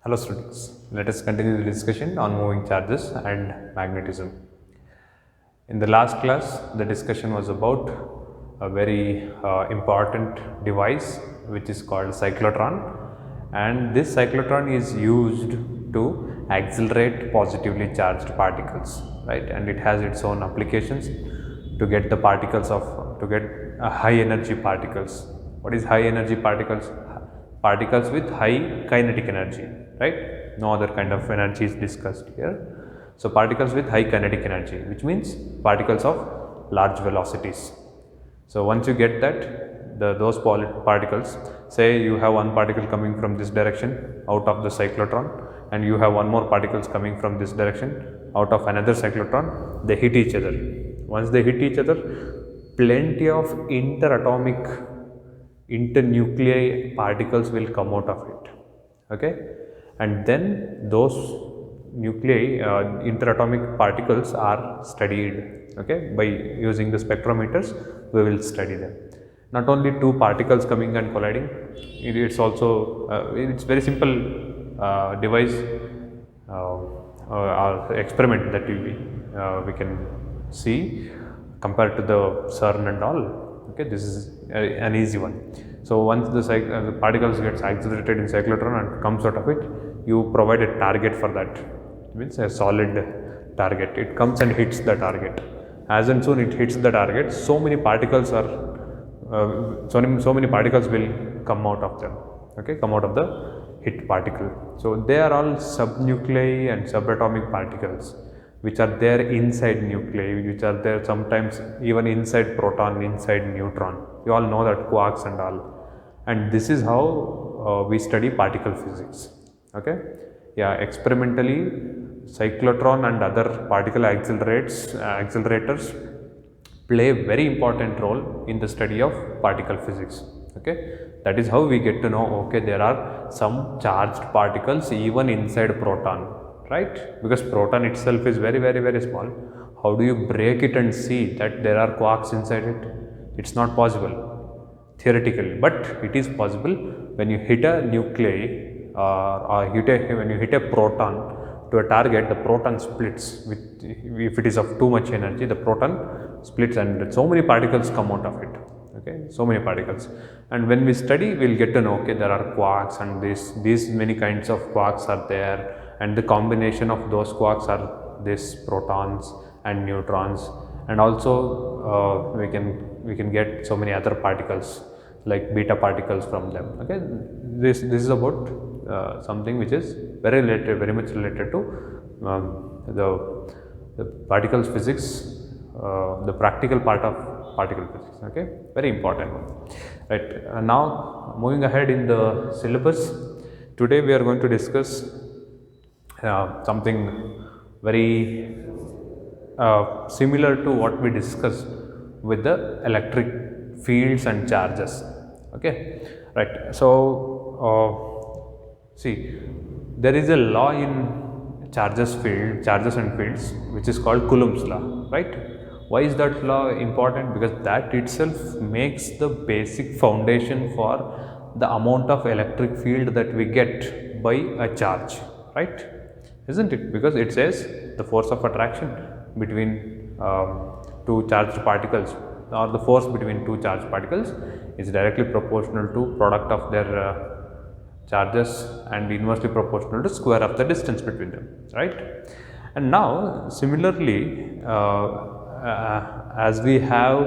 Hello students, let us continue the discussion on moving charges and magnetism. In the last class, the discussion was about a very important device which is called cyclotron, and this cyclotron is used to accelerate positively charged particles, right? And it has its own applications to get the particles to get high energy particles. What is high energy particles? Particles with high kinetic energy, right? No other kind of energy is discussed here. So particles with high kinetic energy, which means particles of large velocities. So once you get that, those particles, say you have one particle coming from this direction out of the cyclotron, and you have one more particles coming from this direction out of another cyclotron, they hit each other. Once they hit each other, plenty of interatomic internuclei particles will come out of it, okay? And then those nuclei, interatomic particles are studied, okay? By using the spectrometers, we will study them. Not only two particles coming and colliding, it's also, it's very simple device or experiment that we can see compared to the CERN and all. Okay, this is an easy one. So once the particles gets accelerated in cyclotron and comes out of it, you provide a target for that. It means a solid target. It comes and hits the target. As and soon it hits the target, so many particles will come out of them. Okay, come out of the hit particle. So they are all subnuclei and subatomic particles, which are there inside nuclei, which are there sometimes even inside proton, inside neutron. You all know that quarks and all. And this is how we study particle physics. Okay? Yeah, experimentally, cyclotron and other particle accelerators play a very important role in the study of particle physics. Okay? That is how we get to know, okay, there are some charged particles even inside proton. Right? Because proton itself is very small. How do you break it and see that there are quarks inside it? It's not possible theoretically, but it is possible when you hit a nuclei when you hit a proton to a target. The proton splits if it is of too much energy. The proton splits and so many particles come out of it. Okay, so many particles. And when we study, we'll get to know, okay, there are quarks, and these many kinds of quarks are there. And the combination of those quarks are these protons and neutrons, and also we can get so many other particles like beta particles from them. Okay, this is about something which is very much related to the particles physics, the practical part of particle physics. Okay, very important one. Right, now moving ahead in the syllabus, today we are going to discuss something very similar to what we discussed with the electric fields and charges. Okay, right. So see, there is a law in charges and fields which is called Coulomb's law, right? Why is that law important? Because that itself makes the basic foundation for the amount of electric field that we get by a charge, right? Isn't it? Because it says the force of attraction between two charged particles, or the force between two charged particles, is directly proportional to product of their charges and inversely proportional to square of the distance between them, right? And now similarly, as we have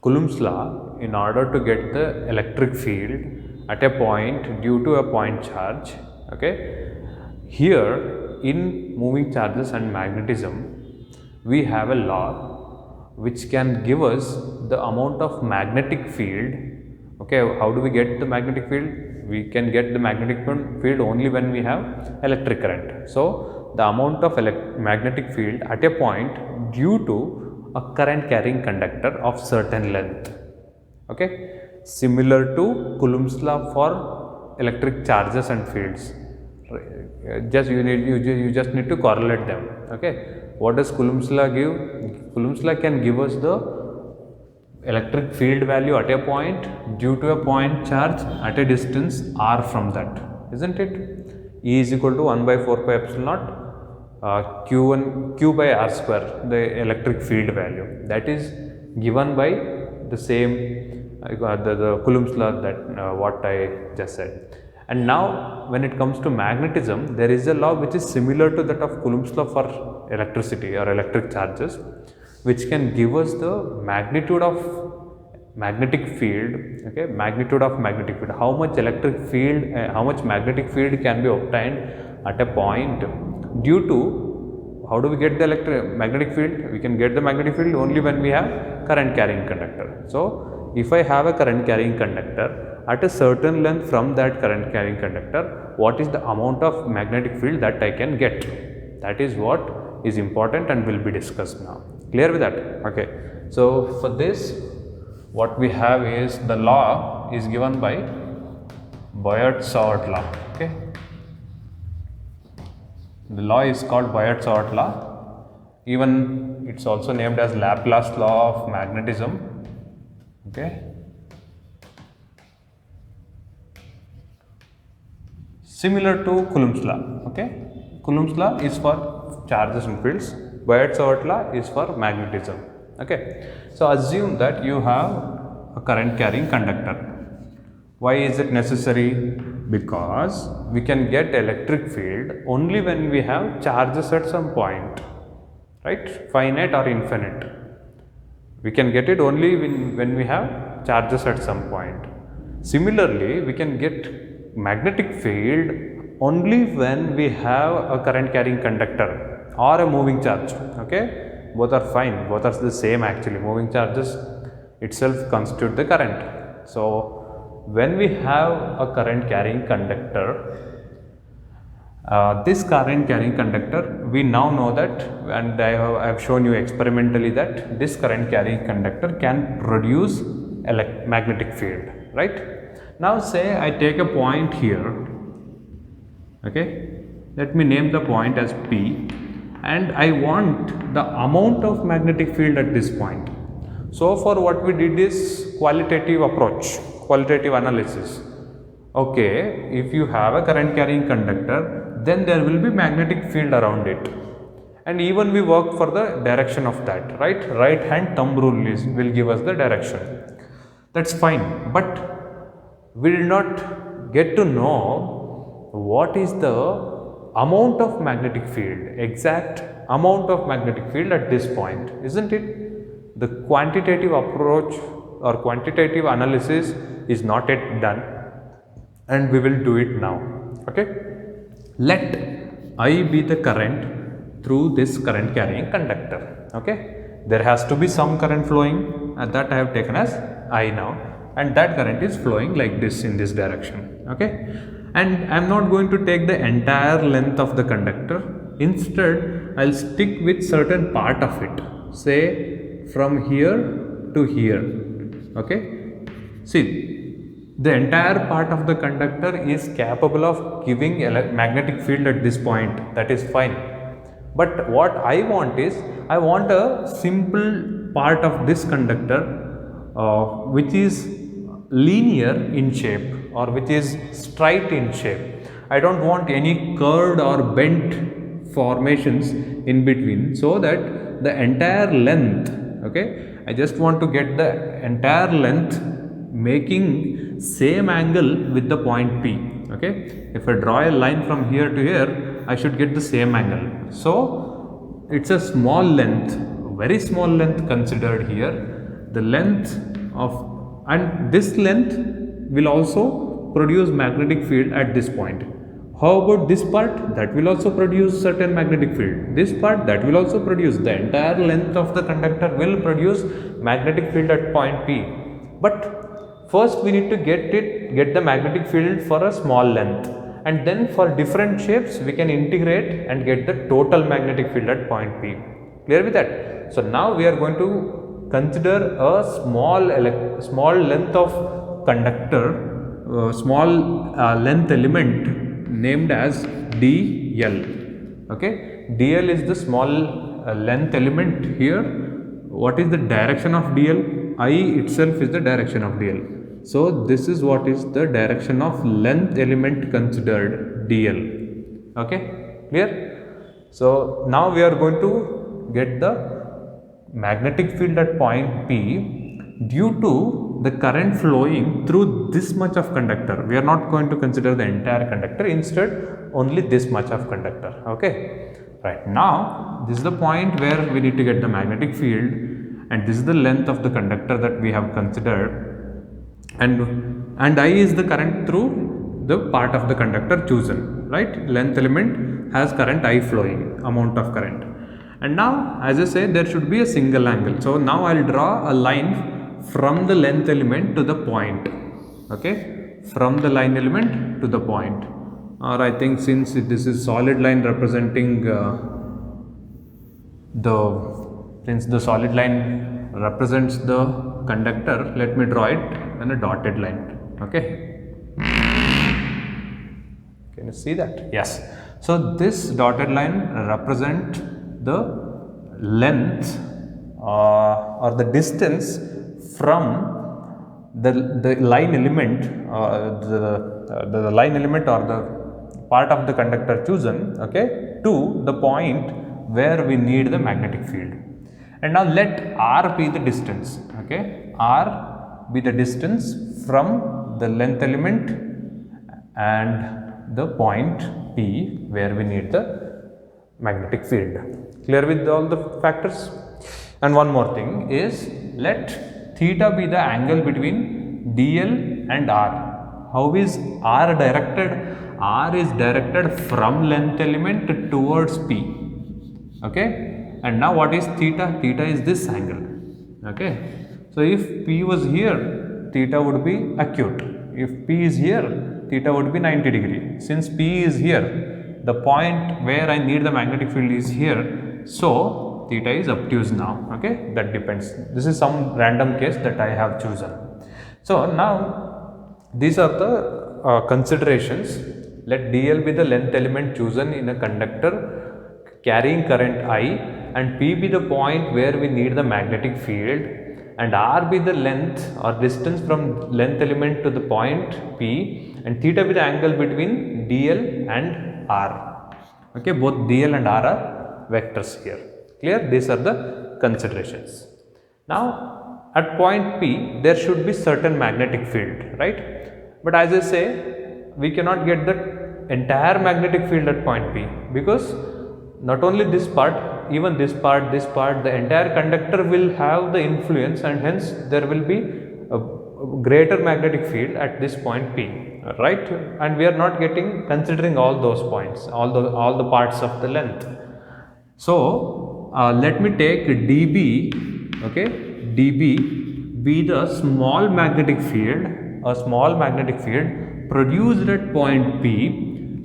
Coulomb's law, in order to get the electric field at a point due to a point charge, okay, here in moving charges and magnetism, we have a law which can give us the amount of magnetic field. Okay, how do we get the magnetic field? We can get the magnetic field only when we have electric current. So the amount of magnetic field at a point due to a current carrying conductor of certain length. Okay, similar to Coulomb's law for electric charges and fields. You just need to correlate them. Okay, what does Coulomb's law give? Coulomb's law can give us the electric field value at a point due to a point charge at a distance r from that. isn't it? E is equal to 1 by 4 pi epsilon naught q by r square, the electric field value that is given by the same the Coulomb's law that what I just said. And now when it comes to magnetism, there is a law which is similar to that of Coulomb's law for electricity or electric charges, which can give us the magnitude of magnetic field, okay, magnitude of magnetic field, how much electric field, how much magnetic field can be obtained at a point due to, how do we get the magnetic field? We can get the magnetic field only when we have current carrying conductor. So if I have a current carrying conductor at a certain length from that current carrying conductor, what is the amount of magnetic field that I can get? That is what is important and will be discussed now. Clear with that? Okay. So for this, what we have is the law is given by Biot-Savart law. Okay. The law is called Biot-Savart law. Even it's also named as Laplace law of magnetism. Okay. Similar to Coulomb's law. Okay. Coulomb's law is for charges and fields. Biot-Savart law is for magnetism. Okay. So assume that you have a current carrying conductor. Why is it necessary? Because we can get electric field only when we have charges at some point, right? Finite or infinite. We can get it only when we have charges at some point. Similarly, we can get magnetic field only when we have a current carrying conductor or a moving charge. Okay, both are fine, both are the same actually. Moving charges itself constitute the current. So when we have a current carrying conductor, this current carrying conductor, we now know that, and I have shown you experimentally that this current carrying conductor can produce magnetic field, right? Now say I take a point here, okay, let me name the point as P, and I want the amount of magnetic field at this point. So for what we did is qualitative approach, qualitative analysis. Okay, if you have a current carrying conductor, then there will be magnetic field around it, and even we work for the direction of that, right? Right hand thumb rule will give us the direction. That's fine, but we did not get to know what is the amount of magnetic field, exact amount of magnetic field at this point, isn't it? The quantitative approach or quantitative analysis is not yet done, and we will do it now. Okay, let I be the current through this current carrying conductor. Okay, there has to be some current flowing, and that I have taken as I now, and that current is flowing like this in this direction. Okay, and I am not going to take the entire length of the conductor. Instead, I will stick with certain part of it, say from here to here. Okay, see, the entire part of the conductor is capable of giving magnetic field at this point. That is fine, but what I want is, I want a simple part of this conductor which is linear in shape or which is straight in shape. I don't want any curved or bent formations in between, so that the entire length, okay, I just want to get the entire length making same angle with the point P. Okay, if I draw a line from here to here, I should get the same angle. So it's a small length, very small length considered here. The length of, and this length will also produce magnetic field at this point. How about this part? That will also produce certain magnetic field. This part, that will also produce. The entire length of the conductor will produce magnetic field at point P. But first we need to get the magnetic field for a small length, and then for different shapes we can integrate and get the total magnetic field at point P. Clear with that? So now we are going to consider a small length of conductor, small length element named as dl. Okay, dl is the small length element here. What is the direction of dl? I itself is the direction of dl. So this is what is the direction of length element considered, dl. Okay, clear? So now we are going to get the magnetic field at point P due to the current flowing through this much of conductor. We are not going to consider the entire conductor, instead only this much of conductor. Okay, right. Now this is the point where we need to get the magnetic field, and this is the length of the conductor that we have considered, and I is the current through the part of the conductor chosen, right? Length element has current I flowing, amount of current. And now, as I say, there should be a single angle. So now I will draw a line from the length element to the point. Okay, from the line element to the point. Or I think since this is solid line representing since the solid line represents the conductor, let me draw it in a dotted line. Okay, can you see that? Yes. So this dotted line represent the length or the distance from the line element, the line element or the part of the conductor chosen, okay, to the point where we need the magnetic field. And now let r be the distance. Okay, r be the distance from the length element and the point P where we need the magnetic field. Clear with all the factors? And one more thing is, let theta be the angle between dl and r. How is r directed? R is directed from length element towards P. Okay, and now what is theta? Theta is this angle. Okay, so if P was here, theta would be acute. If P is here, theta would be 90 degree. Since P is here, the point where I need the magnetic field is here, so theta is obtuse now. Okay, that depends. This is some random case that I have chosen. So now these are the considerations. Let dl be the length element chosen in a conductor carrying current I, and P be the point where we need the magnetic field, and R be the length or distance from length element to the point P, and theta be the angle between dl and R. Okay, both dl and R are vectors here. Clear? These are the considerations. Now at point P there should be certain magnetic field, right? But as I say, we cannot get the entire magnetic field at point P, because not only this part, even this part, the entire conductor will have the influence, and hence there will be a greater magnetic field at this point P, right? And we are not considering all those points, all the parts of the length. So let me take dB, okay, dB be the small magnetic field, a small magnetic field produced at point P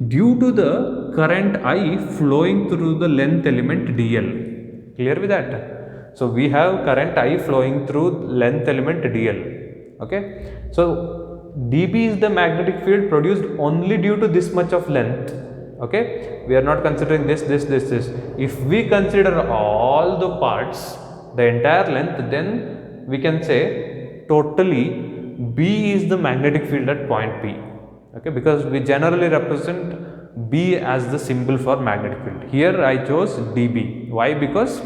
due to the current I flowing through the length element dl. Clear with that? So we have current I flowing through length element dl. Okay, so dB is the magnetic field produced only due to this much of length. Okay, we are not considering this. If we consider all the parts, the entire length, then we can say totally B is the magnetic field at point P. Okay, because we generally represent B as the symbol for magnetic field. Here I chose dB. Why? Because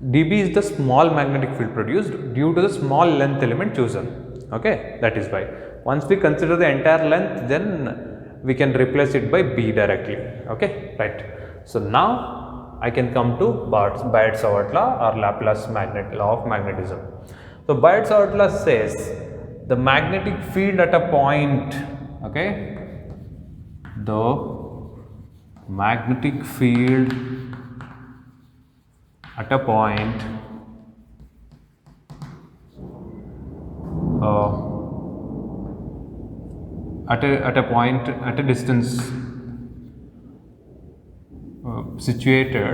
dB is the small magnetic field produced due to the small length element chosen. Okay, that is why. Once we consider the entire length, then we can replace it by B directly. Okay, right. So now I can come to Biot-Savart law or Laplace law of magnetism. So Biot-Savart law says the magnetic field at a point, okay, the magnetic field at a point at a distance situated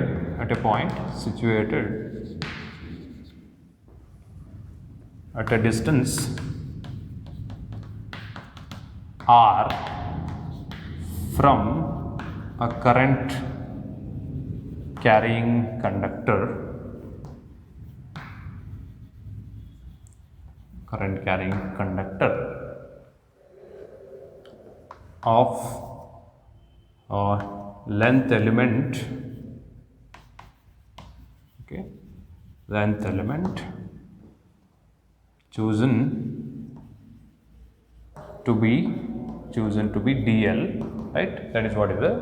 at a distance r from a current carrying conductor current carrying conductor of length element, okay, length element chosen to be dl, right? That is what is the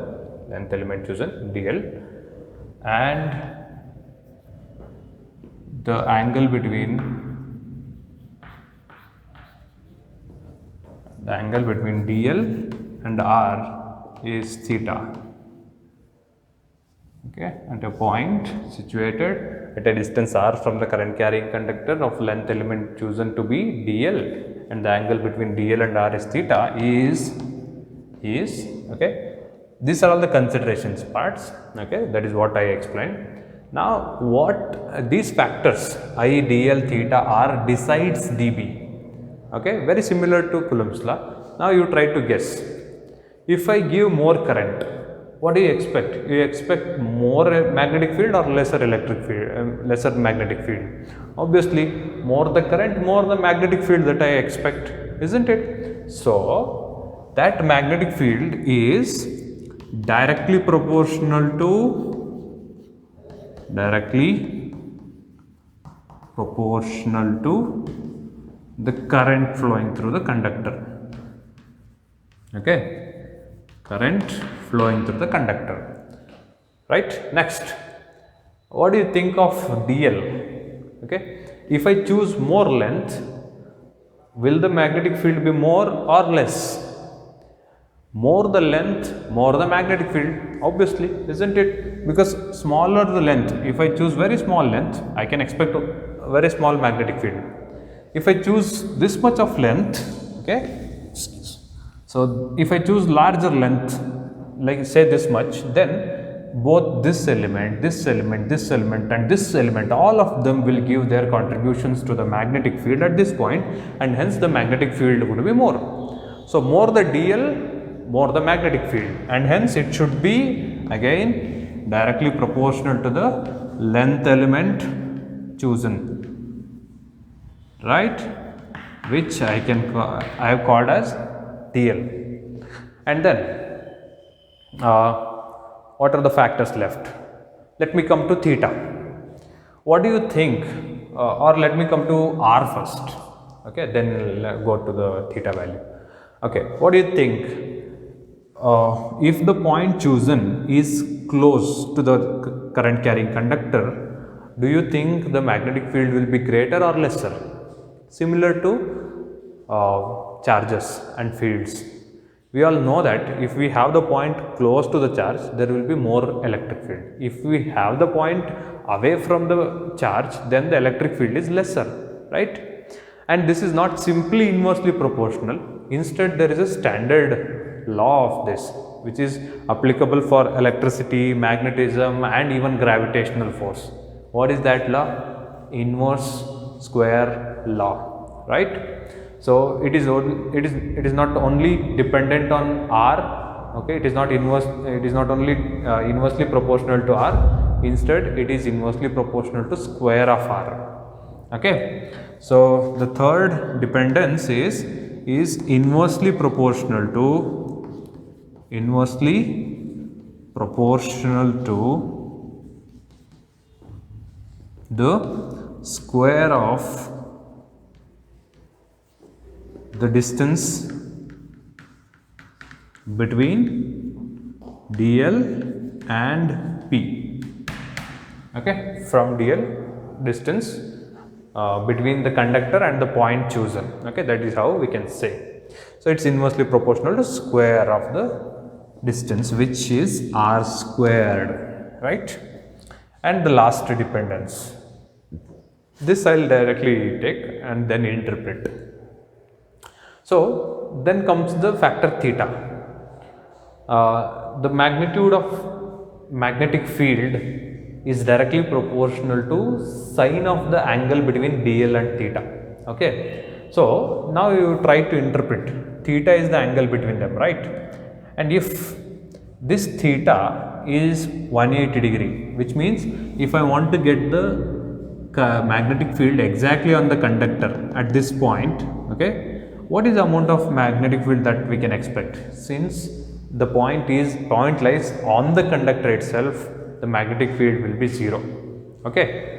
length element chosen, dl, and the angle between dl and r is theta, okay, at a point situated at a distance r from the current carrying conductor of length element chosen to be dl, and the angle between dl and r is theta is okay. These are all the considerations parts, okay, that is what I explained. Now what these factors I, dl, theta, r decides dB, okay, very similar to Coulomb's law. Now you try to guess, if I give more current, what do you expect? You expect more magnetic field or lesser electric field, lesser magnetic field? Obviously, more the current, more the magnetic field that I expect, isn't it? So that magnetic field is directly proportional to the current flowing through the conductor, okay, current flowing through the conductor, right? Next, what do you think of dl? Okay, if I choose more length, will the magnetic field be more or less? More the length, more the magnetic field, obviously, isn't it? Because smaller the length, if I choose very small length, I can expect a very small magnetic field. If I choose this much of length, okay, so if I choose larger length, like say this much, then both this element, and this element, all of them will give their contributions to the magnetic field at this point, and hence the magnetic field would be more. So more the dl, more the magnetic field, and hence it should be again directly proportional to the length element chosen, right, which I have called as dl. And then what are the factors left? Let me come to theta. What do you think, or let me come to r first, okay, then go to the theta value. Okay, what do you think? If the point chosen is close to the current carrying conductor, do you think the magnetic field will be greater or lesser? Similar to charges and fields. We all know that if we have the point close to the charge, there will be more electric field. If we have the point away from the charge, then the electric field is lesser, right? And this is not simply inversely proportional. Instead, there is a standard law of this, which is applicable for electricity, magnetism, and even gravitational force. What is that law? Inverse square law, right? So it is not only dependent on r, okay, it is not only inversely proportional to r, instead it is inversely proportional to square of r, okay. So the third dependence is inversely proportional to the square of the distance between dl and p, okay, from dl distance between the conductor and the point chosen, okay, that is how we can say. So it's inversely proportional to square of the distance, which is r squared, right? And the last dependence, this I'll directly take and then interpret. So then comes the factor theta. The magnitude of magnetic field is directly proportional to sine of the angle between dl and theta, okay. So now you try to interpret, theta is the angle between them, right? And if this theta is 180 degree, which means if I want to get the magnetic field exactly on the conductor at this point, okay, what is the amount of magnetic field that we can expect? Since the point lies on the conductor itself, the magnetic field will be 0, okay.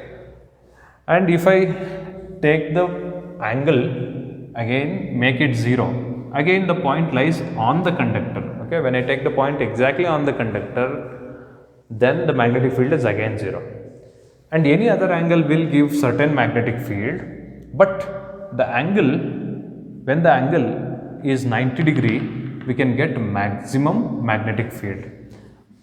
And if I take the angle again, make it 0, again the point lies on the conductor, okay. When I take the point exactly on the conductor, then the magnetic field is again 0, and any other angle will give certain magnetic field, but the angle, when the angle is 90 degree, we can get maximum magnetic field.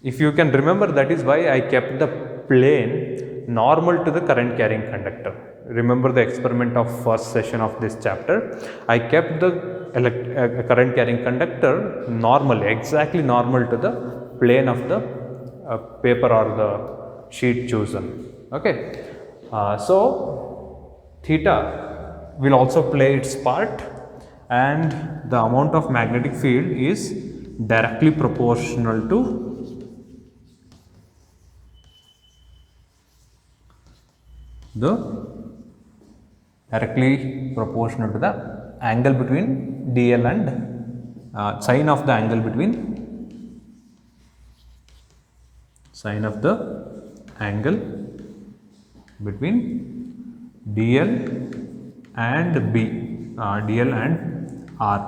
If you can remember, that is why I kept the plane normal to the current carrying conductor. Remember the experiment of first session of this chapter. I kept the current carrying conductor normal, exactly normal to the plane of the paper or the sheet chosen. Okay, so theta will also play its part, and the amount of magnetic field is directly proportional to the angle between dl and sine of the angle between dl and b, dl and r,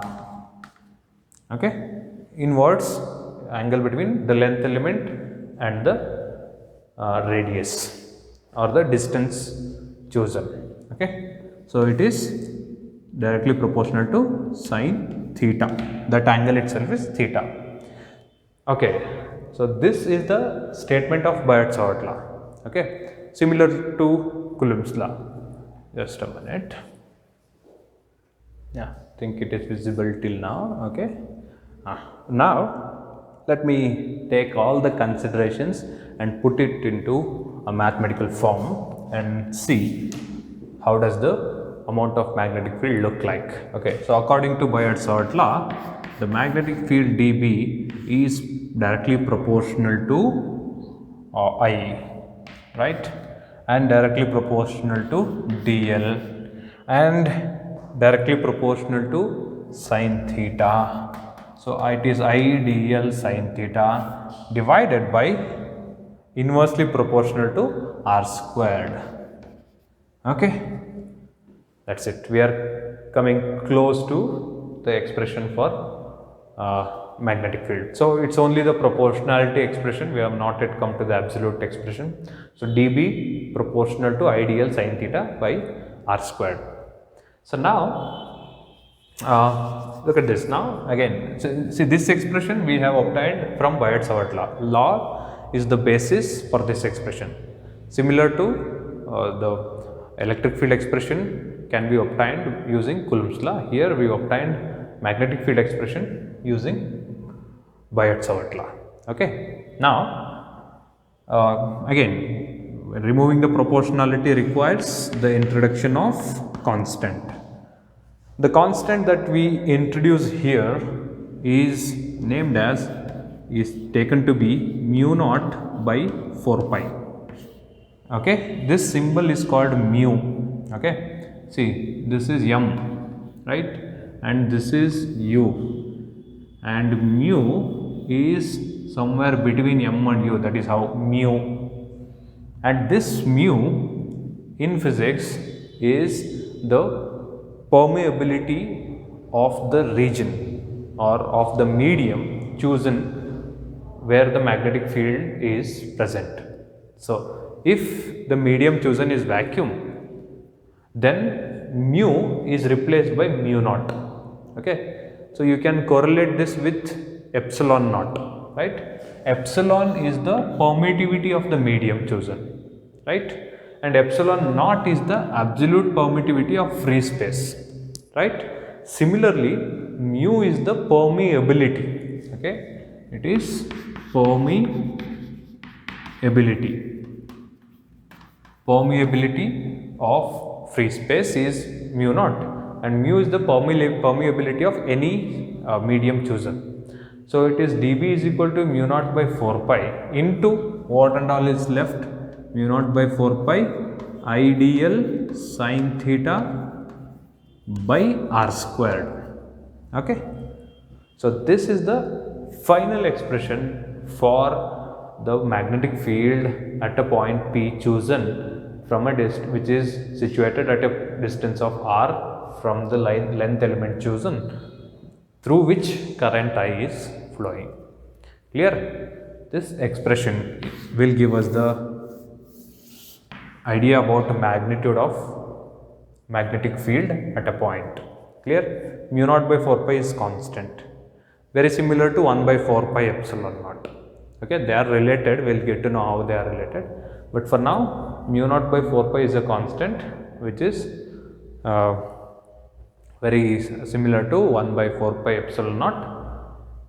okay. In words, angle between the length element and the radius or the distance chosen, okay. So it is directly proportional to sine theta. That angle itself is theta, okay. So this is the statement of Biot-Savart law, okay, similar to Coulomb's law. Just a minute. Yeah, I think it is visible till now, okay. Now let me take all the considerations and put it into a mathematical form and see how does the amount of magnetic field look like, okay. So according to Biot-Savart law, the magnetic field dB is directly proportional to I, right, and directly proportional to dl and directly proportional to sine theta. So it is I dl sine theta divided by inversely proportional to r squared, okay. That's it. We are coming close to the expression for magnetic field. So it's only the proportionality expression, we have not yet come to the absolute expression. So dB proportional to I dl sine theta by r squared. So now look at this. Now again, see this expression we have obtained from Biot-Savart law. Law is the basis for this expression. Similar to the electric field expression can be obtained using Coulomb's law. Here we obtained magnetic field expression using Biot-Savart law, okay. Now again, removing the proportionality requires the introduction of constant. The constant that we introduce here is named as, is taken to be mu naught by 4 pi, okay. This symbol is called mu, okay. See, this is m, right, and this is u, and mu is somewhere between m and u, that is how mu. And this mu in physics is the permeability of the region or of the medium chosen where the magnetic field is present. So if the medium chosen is vacuum, then mu is replaced by mu naught, okay. So you can correlate this with epsilon naught, right. Epsilon is the permittivity of the medium chosen, right, and epsilon naught is the absolute permittivity of free space, right. Similarly, mu is the permeability, okay. It is permeability of free space is mu naught, and mu is the permeability of any medium chosen. So it is dB is equal to mu naught by 4 pi into what and all is left, mu naught by 4 pi ideal sine theta by r squared. Okay, so this is the final expression for the magnetic field at a point P chosen from a which is situated at a distance of r from the length element chosen through which current I is flowing. Clear? This expression will give us the idea about the magnitude of magnetic field at a point. Clear? Mu naught by 4 pi is constant, very similar to 1 by 4 pi epsilon naught. Okay, they are related, we will get to know how they are related, but for now mu naught by 4 pi is a constant which is very similar to 1 by 4 pi epsilon naught,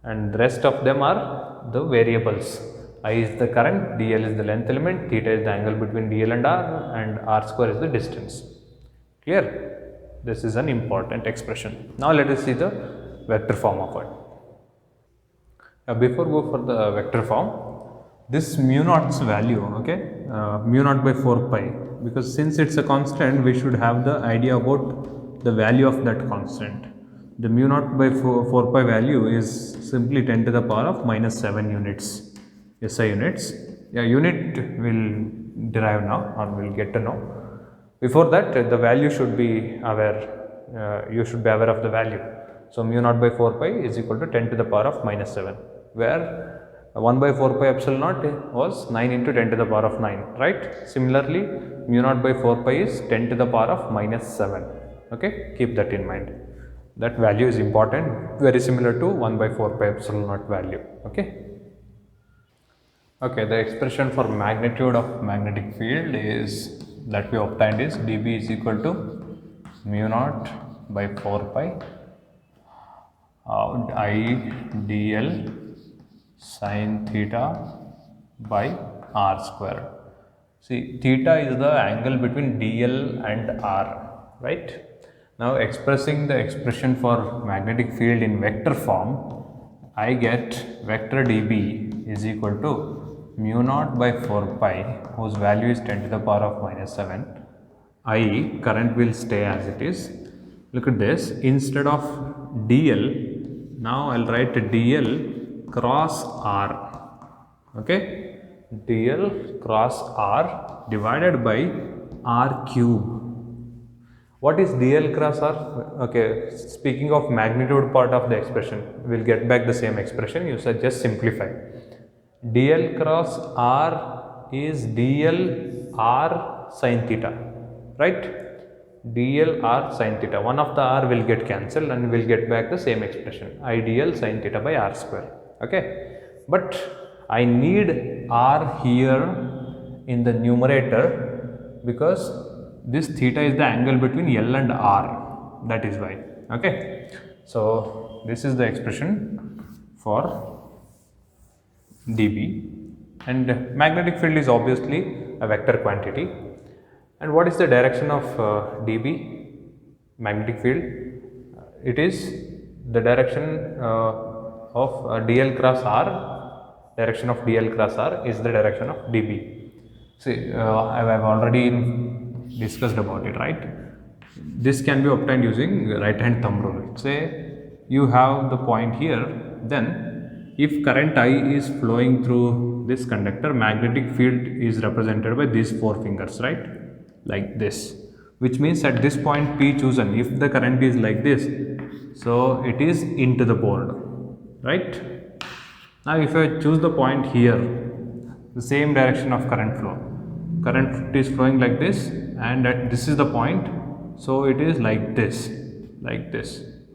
and the rest of them are the variables. I is the current, dl is the length element, theta is the angle between dl and r square is the distance. Clear? This is an important expression. Now let us see the vector form of it. Before go for the vector form, this mu naught's value, okay, mu naught by 4 pi, because since it's a constant, we should have the idea about the value of that constant. The mu naught by 4 pi value is simply 10 to the power of minus 7 units, SI units. Yeah, unit will derive now, or will get to know. Before that, the value should be aware, you should be aware of the value. So mu naught by 4 pi is equal to 10 to the power of minus 7, where 1 by 4 pi epsilon naught was 9 into 10 to the power of 9, right? Similarly, mu naught by 4 pi is 10 to the power of minus 7. Okay, keep that in mind. That value is important, very similar to 1 by 4 pi epsilon naught value. Okay. Okay, the expression for magnitude of magnetic field is that we obtained is dB is equal to mu naught by 4 pi I dl sine theta by r square. See, theta is the angle between dl and r, right? Now expressing the expression for magnetic field in vector form, I get vector dB is equal to mu naught by 4 pi, whose value is 10 to the power of minus 7. I, current will stay as it is. Look at this, instead of dl, now I will write dl cross r. Okay, dl cross r divided by r cube. What is dl cross r? Okay, speaking of magnitude part of the expression, we will get back the same expression, you should just simplify. dl cross r is dl r sin theta, right? dl r sin theta, one of the r will get cancelled and we will get back the same expression, I dl sin theta by r square. Okay, but I need r here in the numerator because this theta is the angle between L and R, that is why. Okay, so this is the expression for dB, and magnetic field is obviously a vector quantity. And what is the direction of dB magnetic field? It is the direction of dl cross r, direction of dl cross r is the direction of dB. See, I have already discussed about it, right? This can be obtained using right hand thumb rule. Say you have the point here, then if current I is flowing through this conductor, magnetic field is represented by these 4 fingers, right? Like this, which means at this point P chosen, if the current is like this, so it is into the board, right? Now if I choose the point here, the same direction of current flow, current is flowing like this, and this is the point, so it is like this,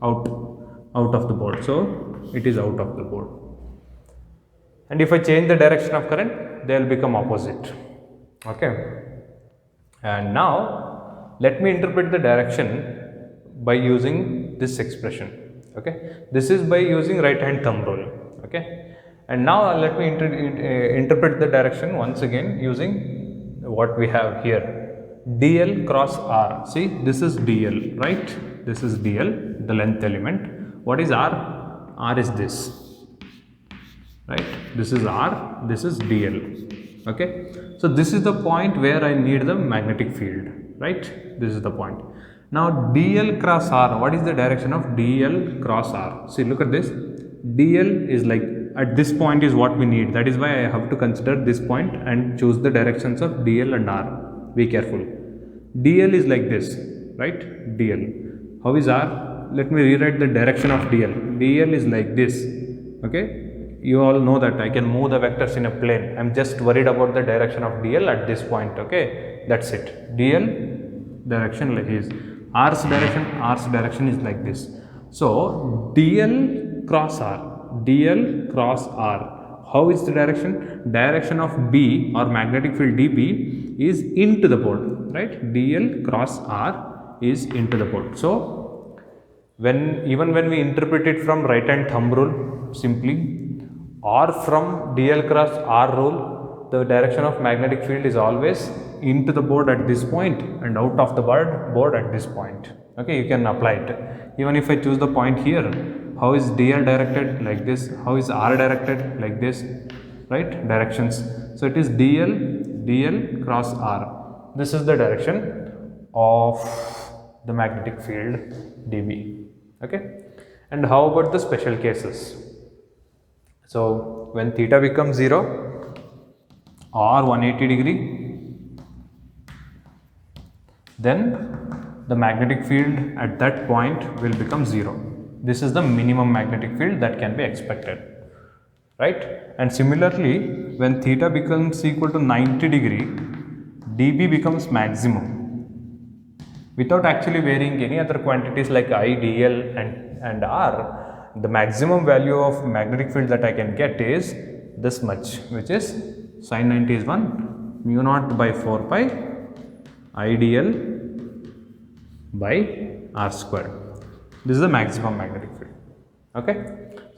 out of the board, so it is out of the board. And if I change the direction of current, they will become opposite. Okay, and now let me interpret the direction by using this expression. Okay, this is by using right hand thumb rule. Okay, and now let me interpret the direction once again using what we have here, dl cross r. See, this is dl, right? This is dl, the length element. What is r? R is this, right? This is r, this is dl. Okay, so this is the point where I need the magnetic field, right? This is the point. Now dl cross r, what is the direction of dl cross r? See, look at this. Dl is like, at this point is what we need. That is why I have to consider this point and choose the directions of dl and r. Be careful. dl is like this, right? dl. How is r? Let me rewrite the direction of dl. dl is like this. Okay, you all know that I can move the vectors in a plane. I'm just worried about the direction of dl at this point. Okay, that's it. dl direction like is r's direction is like this. So dl cross r, dl cross r, how is the direction? Direction of b or magnetic field db is into the board, right? dl cross r is into the board. So even when we interpret it from right hand thumb rule simply, or from dl cross r rule, the direction of magnetic field is always into the board at this point and out of the board at this point. Okay, you can apply it. Even if I choose the point here, how is dl directed? Like this. How is r directed? Like this, right? Directions. So it is dl cross r. This is the direction of the magnetic field db. Okay, and how about the special cases? So when theta becomes 0 or 180 degree, then the magnetic field at that point will become 0. This is the minimum magnetic field that can be expected, right? And similarly, when theta becomes equal to 90 degree, dB becomes maximum without actually varying any other quantities like I, dl and r. The maximum value of magnetic field that I can get is this much, which is sin 90 is 1 mu naught by 4 pi I dl by r square. This is the maximum magnetic field. Okay,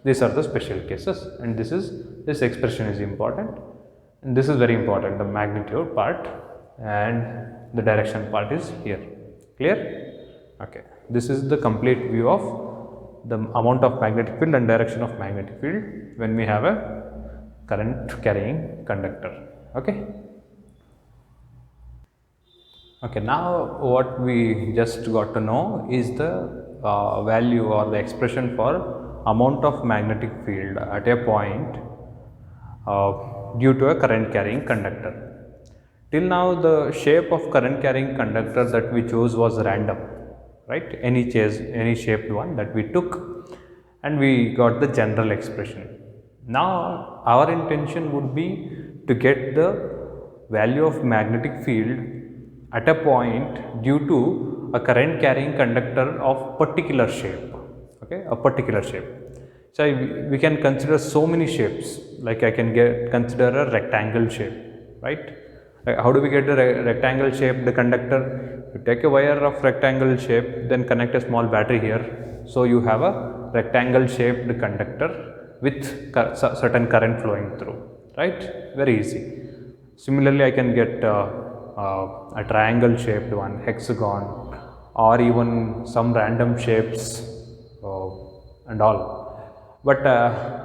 these are the special cases, and this expression is important, and this is very important. The magnitude part and the direction part is here. Clear? Okay, this is the complete view of the amount of magnetic field and direction of magnetic field when we have a current carrying conductor. Okay. Okay, now what we just got to know is the value or the expression for amount of magnetic field at a point due to a current carrying conductor. Till now the shape of current carrying conductor that we chose was random, right? Any shaped one that we took, and we got the general expression. Now our intention would be to get the value of magnetic field at a point due to a current carrying conductor of particular shape. Okay, a particular shape. So we can consider so many shapes, like I can consider a rectangle shape, right? How do we get the rectangle shaped conductor? You take a wire of rectangle shape, then connect a small battery here. So you have a rectangle shaped conductor with certain current flowing through, right? Very easy. Similarly, I can get a triangle shaped one, hexagon, or even some random shapes and all. But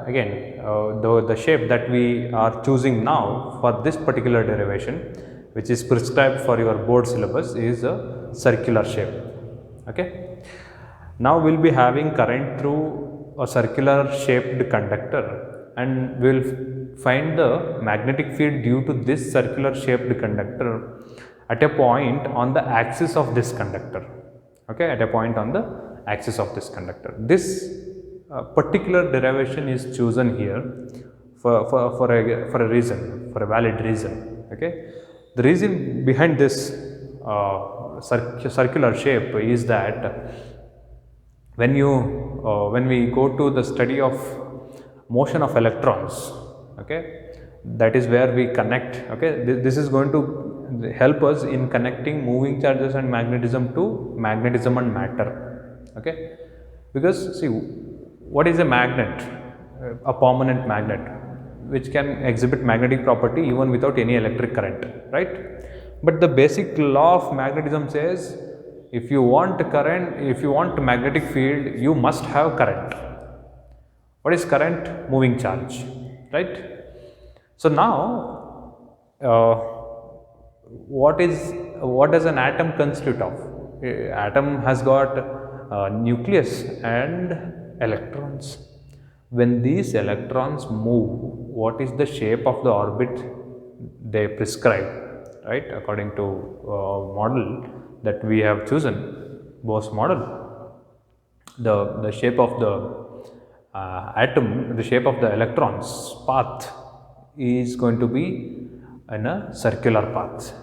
again, the shape that we are choosing now for this particular derivation, which is prescribed for your board syllabus, is a circular shape. Okay. Now we will be having current through a circular shaped conductor, and we will find the magnetic field due to this circular shaped conductor at a point on the axis of this conductor. Okay, at a point on the axis of this conductor. This particular derivation is chosen here for a reason, for a valid reason. Okay, the reason behind this circular shape is that when we go to the study of motion of electrons, okay, that is where we connect. Okay, this is going to help us in connecting moving charges and magnetism to magnetism and matter. Okay, because see, what is a magnet? A permanent magnet which can exhibit magnetic property even without any electric current, right? But the basic law of magnetism says, if you want current, if you want magnetic field, you must have current. What is current? Moving charge, right? So now uh, what does an atom constitute of? Atom has got nucleus and electrons. When these electrons move, what is the shape of the orbit they prescribe, right? According to model that we have chosen, Bose model, the shape of the atom, the shape of the electrons path is going to be in a circular path,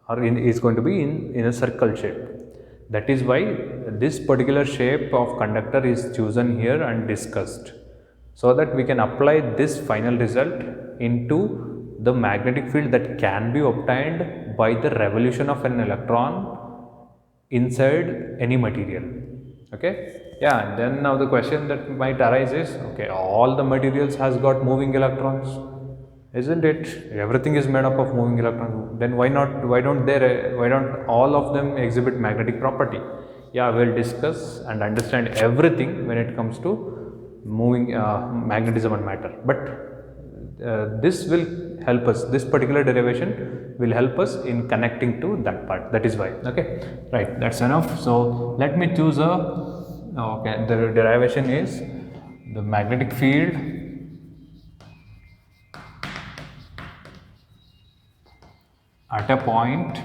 or is going to be in a circle shape. That is why this particular shape of conductor is chosen here and discussed, so that we can apply this final result into the magnetic field that can be obtained by the revolution of an electron inside any material. Okay, yeah. Then now the question that might arise is, okay, all the materials has got moving electrons, isn't it? Everything is made up of moving electrons. Then why don't all of them exhibit magnetic property? Yeah, we'll discuss and understand everything when it comes to moving magnetism and matter. But this will help us, this particular derivation will help us in connecting to that part. That is why. Okay, right, that's enough. So let me choose a, okay, the derivation is the magnetic field at a point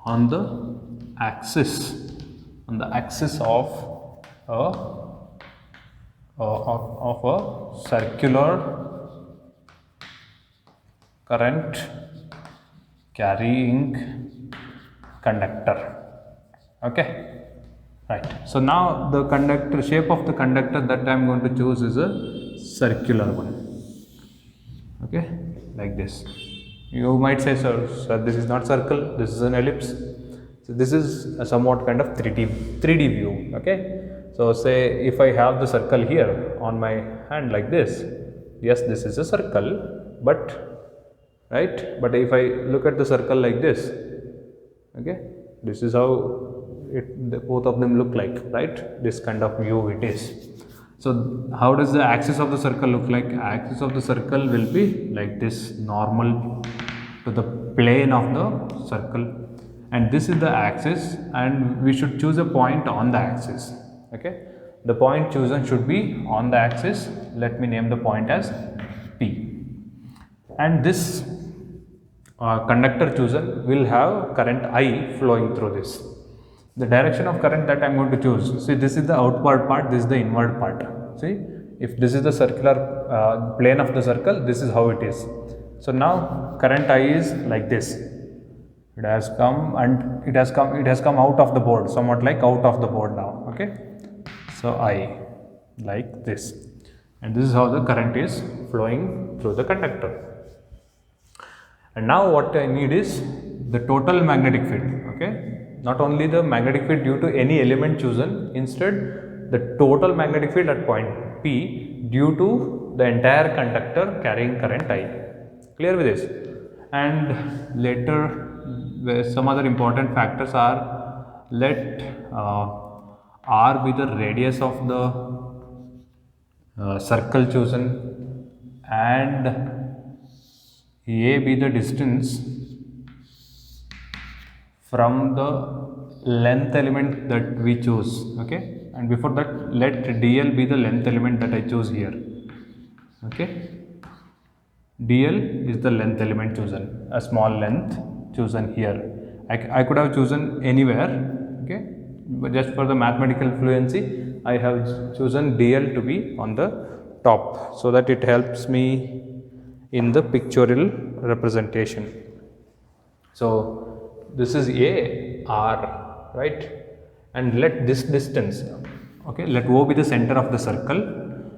on the axis of a circular current carrying conductor. Okay, right. So now the conductor, shape of the conductor that I am going to choose is a circular one. Okay, like this. You might say, sir, this is not circle, this is an ellipse. So this is a somewhat kind of 3D view. Okay, so say if I have the circle here on my hand like this, yes, this is a circle, but right, but if I look at the circle like this, okay, this is how both of them look like, right? This kind of view it is. So how does the axis of the circle look like? Axis of the circle will be like this, normal to the plane of the circle, and this is the axis, and we should choose a point on the axis. Okay, the point chosen should be on the axis. Let me name the point as P, and this conductor chosen will have current I flowing through this. The direction of current that I am going to choose, see, this is the outward part, this is the inward part. See, if this is the circular plane of the circle, this is how it is. So now current I is like this. It has come and it has come out of the board, somewhat like out of the board now. Okay, so I like this, and this is how the current is flowing through the conductor. And now what I need is the total magnetic field. Okay, not only the magnetic field due to any element chosen, instead the total magnetic field at point P due to the entire conductor carrying current I. Clear with this? And later some other important factors are, let R be the radius of the circle chosen, and A be the distance from the length element that we choose. Okay, and before that, let DL be the length element that I choose here. Okay, DL is the length element chosen, a small length chosen here. I could have chosen anywhere, okay, but just for the mathematical fluency, I have chosen DL to be on the top, so that it helps me in the pictorial representation. So this is A, R, right, and let this distance, okay, let O be the center of the circle,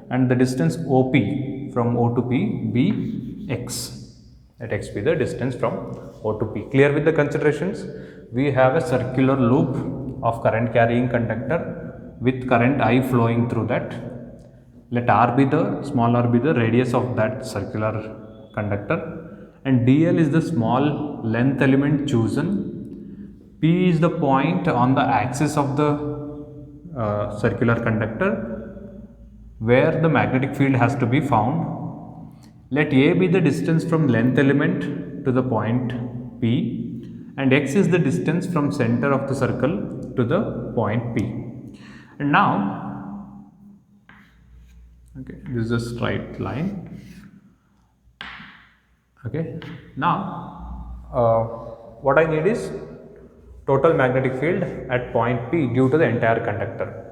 and the distance OP from O to P be X. Let X be the distance from O to P. Clear with the considerations? We have a circular loop of current carrying conductor with current I flowing through that. Let R be the, small r be the radius of that circular conductor, and DL is the small length element chosen. P is the point on the axis of the circular conductor where the magnetic field has to be found, Let a be the distance from length element to the point P, and x is the distance from center of the circle to the point P. And now, okay, this is a straight line. Okay, now what I need is total magnetic field at point P due to the entire conductor.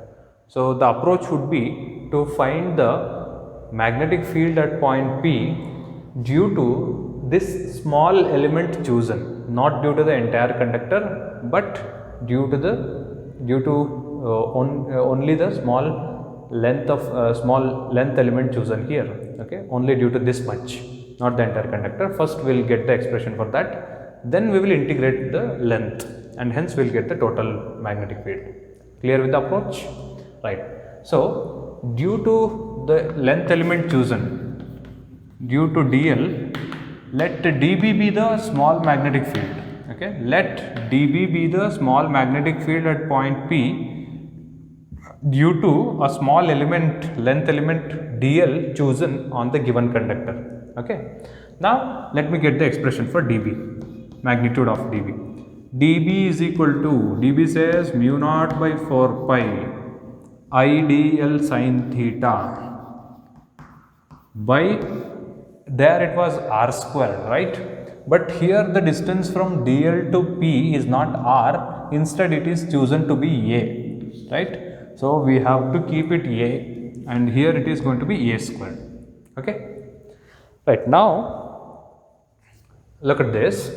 So the approach would be to find the magnetic field at point P due to this small element chosen, not due to the entire conductor, but due to only the small length element chosen here. Okay, only due to this much, not the entire conductor. First we will get the expression for that, then we will integrate the length, and hence we will get the total magnetic field. Clear with the approach? Right. So due to the length element chosen, due to dl, let dB be the small magnetic field. Okay, let dB be the small magnetic field at point P due to a small length element dl chosen on the given conductor. Okay, now let me get the expression for dB, magnitude of dB. dB is equal to, dB says mu naught by 4 pi I dl sin theta by, there it was r square, right? But here the distance from dl to P is not r, instead it is chosen to be a, right? So we have to keep it a, and here it is going to be a square. Okay, right. Now look at this.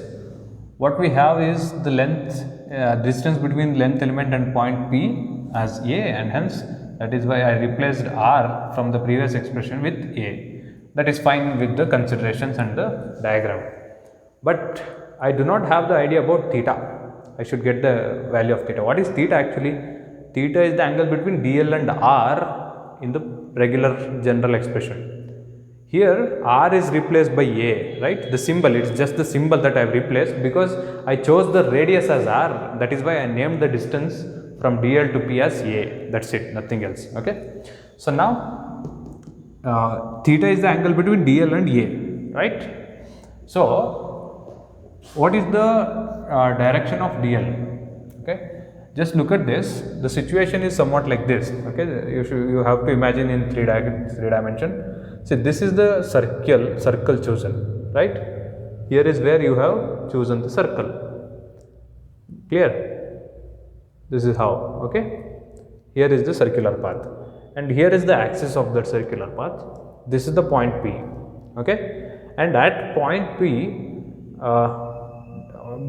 What we have is the length, distance between length element and point P as a, and hence that is why I replaced r from the previous expression with a. That is fine with the considerations and the diagram. But I do not have the idea about theta. I should get the value of theta. What is theta actually? Theta is the angle between dl and r in the regular general expression. Here r is replaced by a, right? The symbol, it's just the symbol that I have replaced because I chose the radius as r. That is why I named the distance from dl to P as a. That's it, nothing else. Okay. So now theta is the angle between dl and a, right? So what is the direction of dl? Okay. Just look at this. The situation is somewhat like this. Okay, you have to imagine in three dimension. See, this is the circle chosen, right? Here is where you have chosen the circle. Clear? This is how. Okay. Here is the circular path, and here is the axis of that circular path. This is the point P. Okay, and at point P,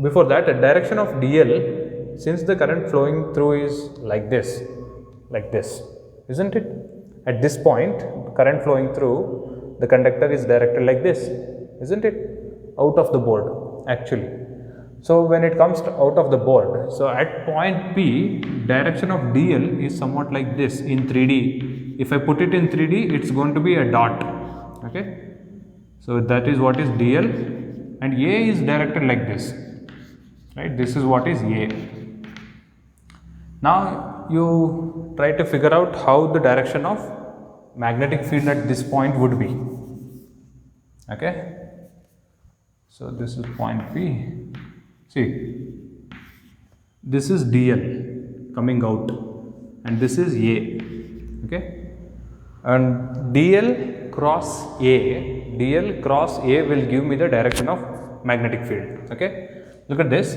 before that, the direction of dl. Since the current flowing through is like this, isn't it? At this point, current flowing through the conductor is directed like this, isn't it? Out of the board, actually. So when it comes out of the board, so at point P, direction of dl is somewhat like this in 3D. If I put it in 3D, it's going to be a dot. Okay. So that is what is dl, and a is directed like this, right? This is what is a. Now you try to figure out how the direction of magnetic field at this point would be. Okay, so this is point P. See, this is dl coming out, and this is a. Okay, and dl cross a will give me the direction of magnetic field. Okay, look at this,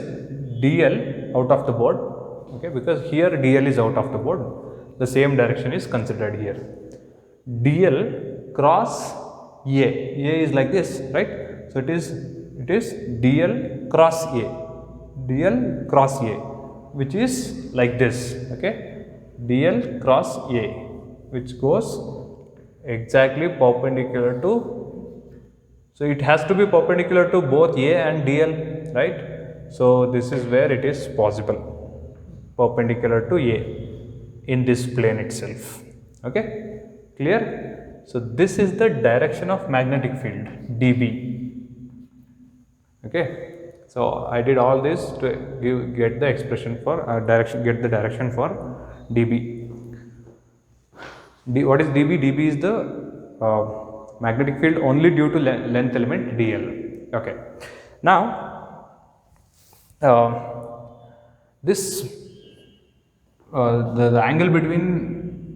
dl out of the board. Okay, because here dl is out of the board, the same direction is considered here. dl cross a is like this, right? So it is dl cross a, which is like this. Okay, dl cross a, which goes exactly perpendicular to, so it has to be perpendicular to both a and dl, right? So this is where it is possible, perpendicular to a in this plane itself. Okay, clear? So this is the direction of magnetic field, dB. Okay, so I did all this to get the expression for get the direction for dB. What is dB? dB is the magnetic field only due to length element dl. Okay, now this the angle between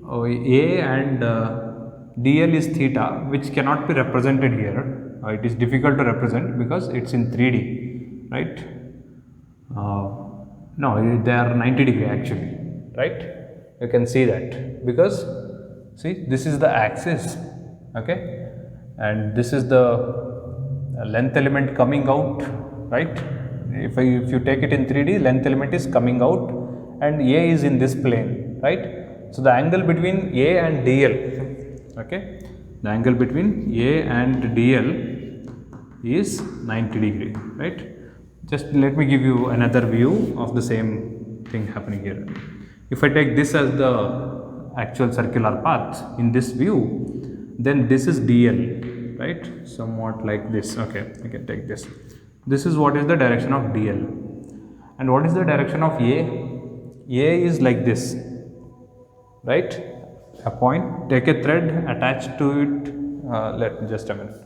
A and dl is theta, which cannot be represented here. It is difficult to represent because it's in 3D, right? No, they are 90 degree actually, right? You can see that because see, this is the axis, okay, and this is the length element coming out, right? If you take it in 3D, length element is coming out and A is in this plane, right? So the angle between A and dl, okay, the angle between A and dl is 90 degree, right? Just let me give you another view of the same thing happening here. If I take this as the actual circular path in this view, then this is dl, right? Somewhat like this. Okay, I can take this. This is what is the direction of dl. And what is the direction of A? A is like this, right? A point, take a thread, attach to it. Let me just a minute.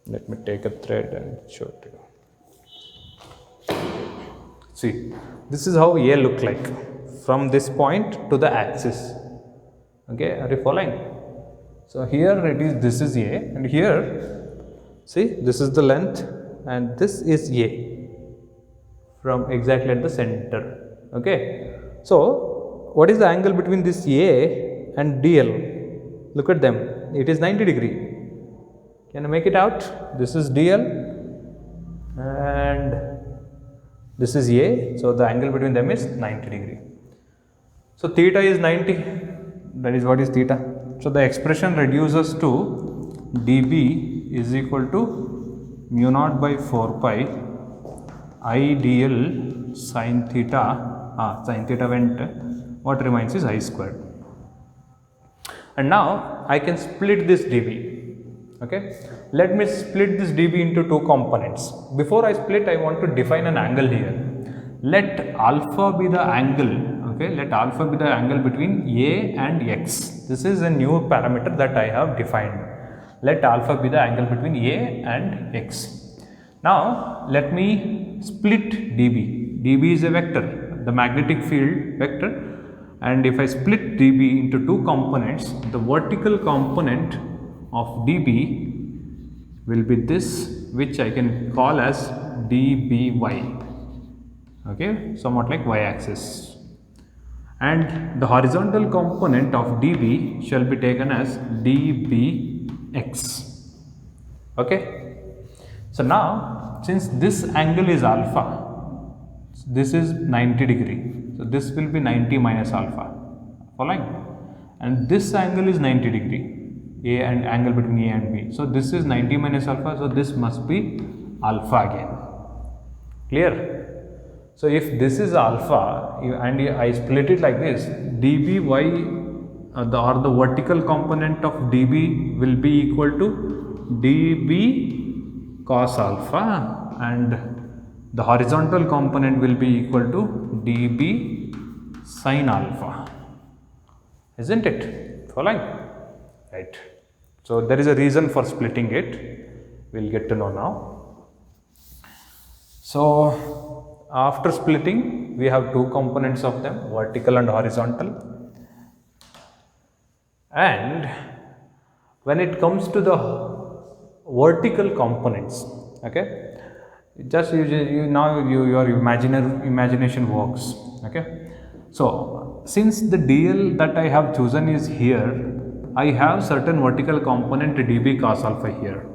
Let me take a thread and show it to you. See, this is how A look like from this point to the axis. Okay, are you following? So here it is, this is A, and here, see, this is the length and this is A from exactly at the center. Okay, so what is the angle between this A and dl? Look at them, it is 90 degree. Can you make it out? This is dl and this is A, so the angle between them is 90 degree. So theta is 90, that is what is theta. So the expression reduces to dB is equal to mu naught by 4 pi I dl sin theta, sin theta went, what remains is I squared. And now I can split this dB. Okay, let me split this dB into two components. Before I split, I want to define an angle here. Let alpha be the angle, okay, let alpha be the angle between A and X. This is a new parameter that I have defined. Let alpha be the angle between A and X. Now, let me split dB. dB is a vector, the magnetic field vector, and if I split dB into two components, the vertical component of dB will be this, which I can call as dBy, okay, somewhat like y-axis, and the horizontal component of dB shall be taken as dBx. Okay, so now since this angle is alpha, this is 90 degree, so this will be 90 minus alpha, following, and this angle is 90 degree, A and angle between A and B. So this is 90 minus alpha, so this must be alpha again. Clear? So if this is alpha and I split it like this, dBy or the vertical component of dB will be equal to dB cos alpha, and the horizontal component will be equal to dB sin alpha. Isn't it? Following? Right. So there is a reason for splitting it. We'll get to know now. So after splitting, we have two components of them, vertical and horizontal. And when it comes to the vertical components, okay, just your imagination works. Okay. So since the dl that I have chosen is here, I have certain vertical component dB cos alpha here.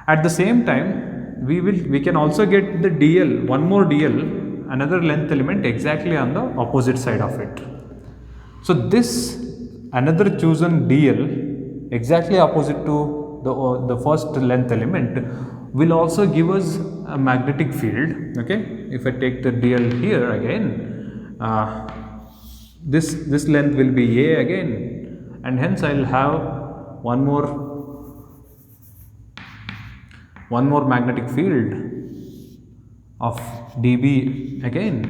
At the same time, we can also get the dl, one more dl, another length element exactly on the opposite side of it. So this another chosen dl exactly opposite to the first length element will also give us a magnetic field. Okay, if I take the dl here again, this length will be A again, and hence I will have one more magnetic field of dB again,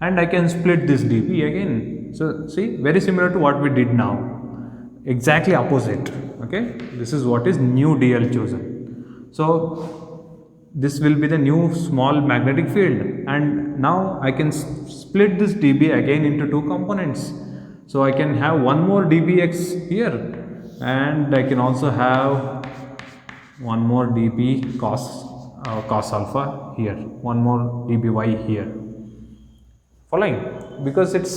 and I can split this dB again. So see, very similar to what we did now, exactly opposite. Okay, this is what is new dl chosen. So this will be the new small magnetic field, and now I can split this dB again into two components. So I can have one more dBx here, and I can also have one more dB cos alpha here, one more dBy here. Following? Because it's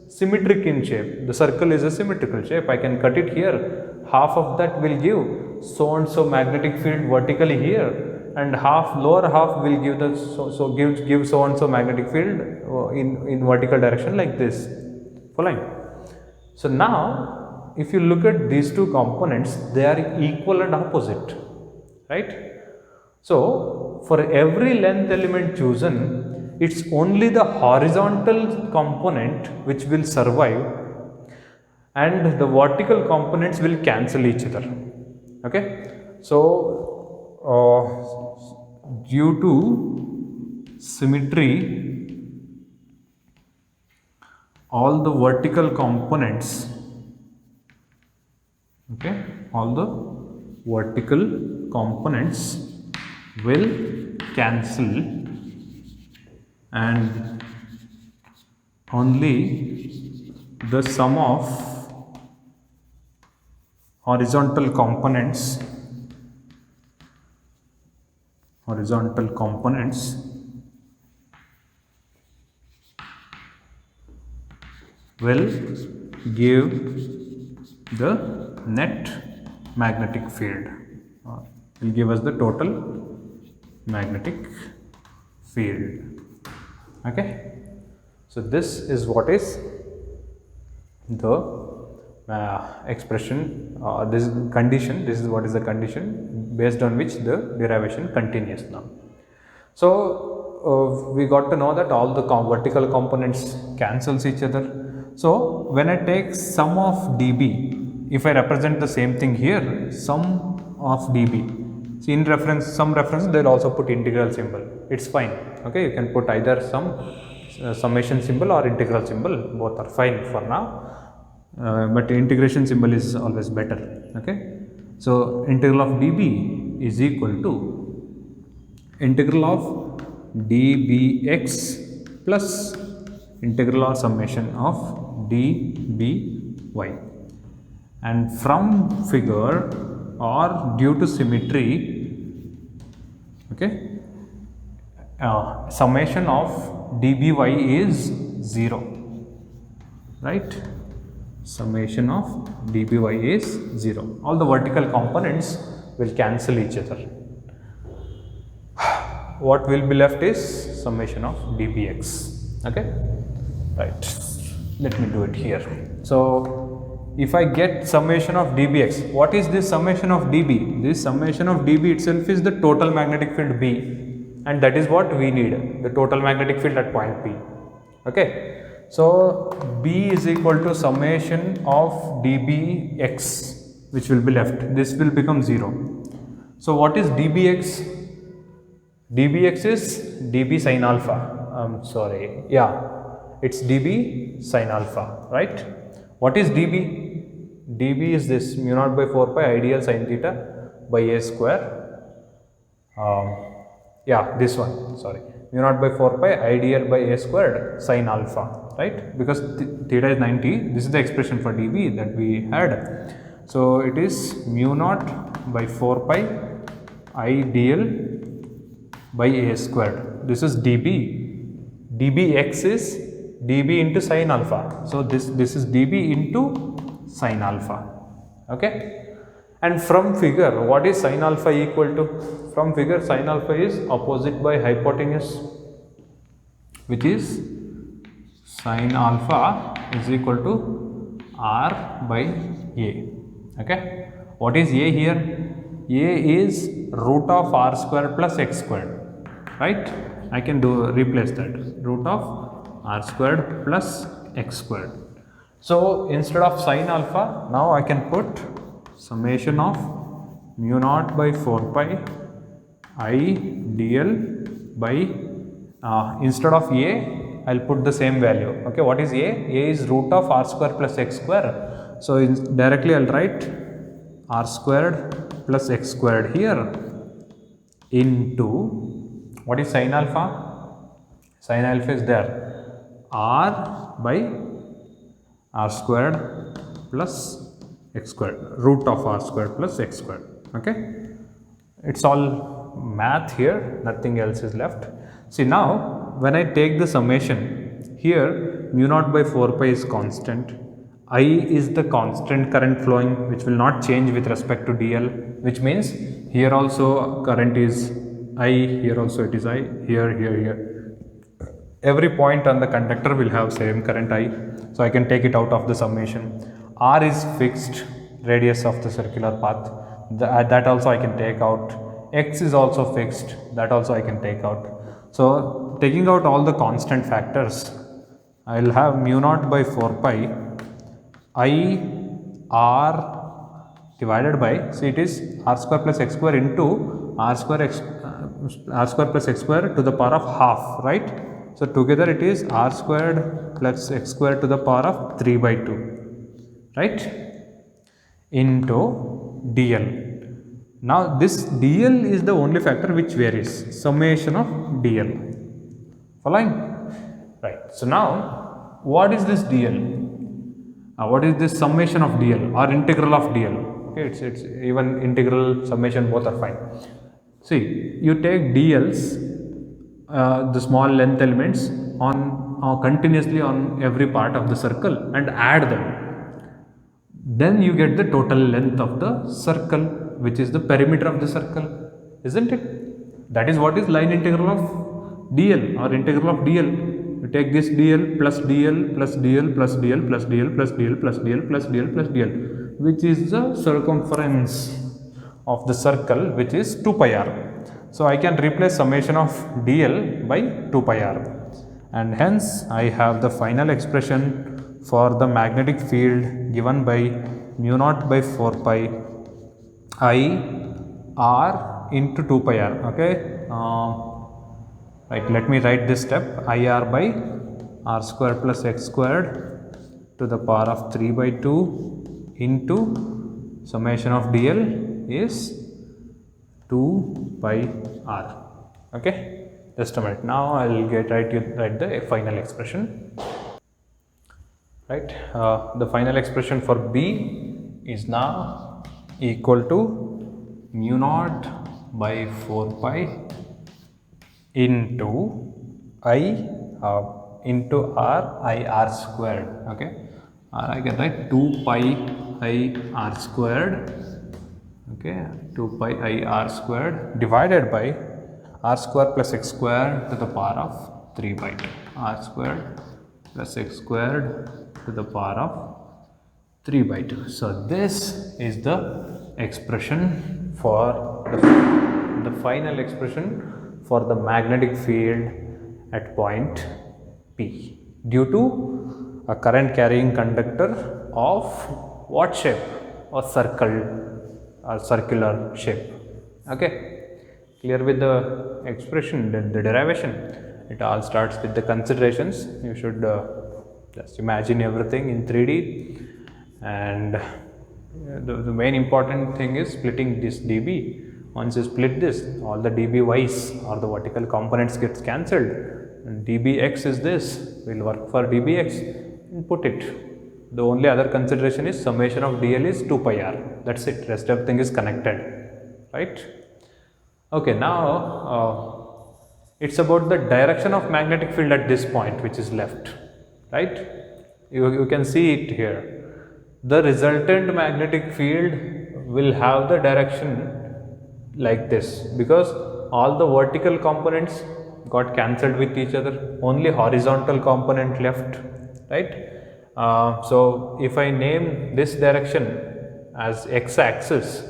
symmetric in shape. The circle is a symmetrical shape. I can cut it here. Half of that will give so and so magnetic field vertically here, and lower half will give the give so and so magnetic field in vertical direction like this. Following? So now, if you look at these two components, they are equal and opposite, right? So for every length element chosen, it's only the horizontal component which will survive, and the vertical components will cancel each other. Okay, so due to symmetry, all the vertical components, okay, all the vertical components will cancel, and only the sum of horizontal components will give the net magnetic field, will give us the total magnetic field. Okay, so this is what is the expression, this condition, this is what is the condition based on which the derivation continues now. So we got to know that all the vertical components cancels each other. So when I take sum of dB, if I represent the same thing here, sum of dB, see in reference, some references they will also put integral symbol, it's fine. Okay, you can put either summation symbol or integral symbol, both are fine for now, but integration symbol is always better. Okay, so integral of dB is equal to integral of dBx plus integral or summation of dBy, and from figure or due to symmetry, okay, summation of dBy is 0, right? Summation of dBy is 0. All the vertical components will cancel each other. What will be left is summation of dBx. Okay, right, let me do it here. So if I get summation of dBx, what is this summation of dB? This summation of dB itself is the total magnetic field B, and that is what we need, the total magnetic field at point P. Okay, so B is equal to summation of dBx, which will be left, this will become 0. So what is dBx? dBx is dB sin alpha, it's dB sin alpha, right? What is dB? dB is this mu naught by 4 pi ideal sin theta by a square, this one, sorry, mu naught by 4 pi ideal by a squared sin alpha, right? Because theta is 90, this is the expression for dB that we had. So it is mu naught by 4 pi ideal by a squared. This is dB. dBx is dB into sin alpha. So this is dB into sin alpha. Okay. And from figure, what is sin alpha equal to? From figure, sin alpha is opposite by hypotenuse, which is sin alpha is equal to R by A. Okay. What is A here? A is root of R square plus X squared. Right, I can replace that, root of R squared plus X squared. So instead of sin alpha, now I can put summation of mu naught by 4 pi I dl by, instead of A, I'll put the same value. Okay, what is A? A is root of R square plus X square. So directly I'll write r squared plus x squared here into, what is sin alpha? Sin alpha is there, r by r squared plus x squared, root of r squared plus x squared. Okay, it's all math here, nothing else is left. See, now when I take the summation here, mu naught by 4 pi is constant, I is the constant current flowing which will not change with respect to dl, which means here also current is I, here also it is I, here. Every point on the conductor will have same current I, so I can take it out of the summation. R is fixed radius of the circular path, that also I can take out. X is also fixed, that also I can take out. So taking out all the constant factors, I will have mu naught by 4 pi I r divided by, see it is r square plus x square into r square plus x square to the power of half, right? So together it is r squared plus x squared to the power of 3 by 2, right, into dl. Now this dl is the only factor which varies, summation of dl. Following? Right. So now what is this dl? What is this summation of dl or integral of dl? Okay, it's even integral, summation, both are fine. See, you take dl's, the small length elements on continuously on every part of the circle and add them. Then you get the total length of the circle, which is the perimeter of the circle, isn't it? That is what is line integral of dl or integral of dl. You take this dl plus dl plus dl plus dl plus dl plus dl plus dl plus dl plus dl, which is the circumference of the circle, which is 2 pi r. So I can replace summation of dl by 2 pi r, and hence I have the final expression for the magnetic field given by mu naught by 4 pi I r into 2 pi r. Okay, right, let me write this step, I r by r square plus x squared to the power of 3 by 2 into summation of dl is 2 pi r. Okay, just a minute. Now I will write the final expression. Right, the final expression for B is now equal to mu naught by 4 pi into I into r I r squared. Okay, I can write 2 pi I r squared. Okay, 2 pi I r squared divided by r square plus x squared to the power of 3 by 2, r squared plus x squared to the power of 3 by 2. So this is the expression for the final expression for the magnetic field at point P due to a current carrying conductor of what shape? Or circle or circular shape. Okay, clear with the expression, the derivation? It all starts with the considerations. You should just imagine everything in 3D, and the main important thing is splitting this dB. Once you split this, all the dBy's or the vertical components gets cancelled, and dBx is this, will work for dBx, and put it. The only other consideration is summation of dl is 2 pi r, that's it, rest everything is connected, right? Okay, now it's about the direction of magnetic field at this point, which is left, right? You can see it here. The resultant magnetic field will have the direction like this, because all the vertical components got cancelled with each other, only horizontal component left, right? So if I name this direction as x-axis,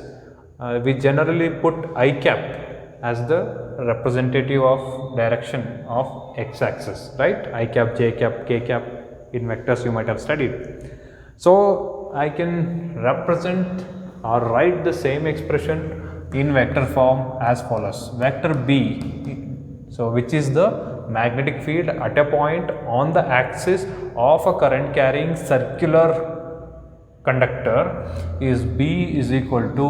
we generally put I cap as the representative of direction of x-axis, right? I cap, j cap, k cap, in vectors you might have studied. So I can represent or write the same expression in vector form as follows. Vector B, so which is the magnetic field at a point on the axis of a current carrying circular conductor is B is equal to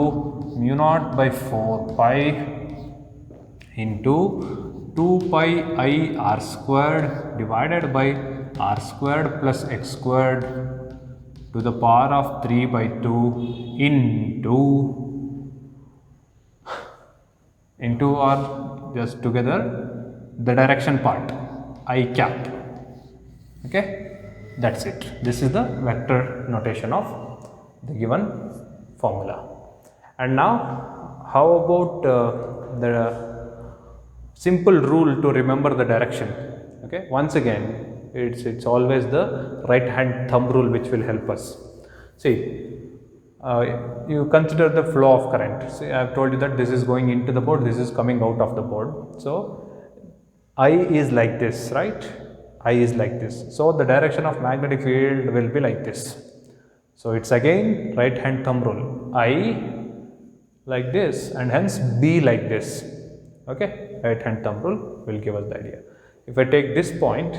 mu naught by 4 pi into 2 pi I r squared divided by r squared plus x squared to the power of 3 by 2 into or just together the direction part I cap. Okay, that's it. This is the vector notation of the given formula. And now how about the simple rule to remember the direction? Okay, once again it's always the right hand thumb rule which will help us. See, you consider the flow of current. See, I have told you that this is going into the board, this is coming out of the board. So I is like this, right? I is like this. So the direction of magnetic field will be like this. So it's again right hand thumb rule. I like this and hence B like this. Okay, right hand thumb rule will give us the idea. If I take this point,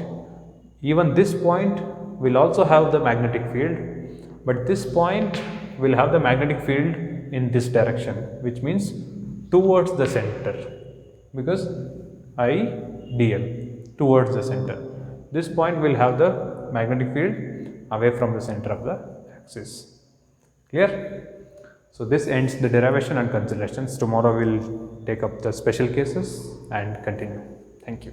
even this point will also have the magnetic field, but this point will have the magnetic field in this direction, which means towards the center, because I dl towards the center. This point will have the magnetic field away from the center of the axis. Clear? So this ends the derivation and considerations. Tomorrow we will take up the special cases and continue. Thank you.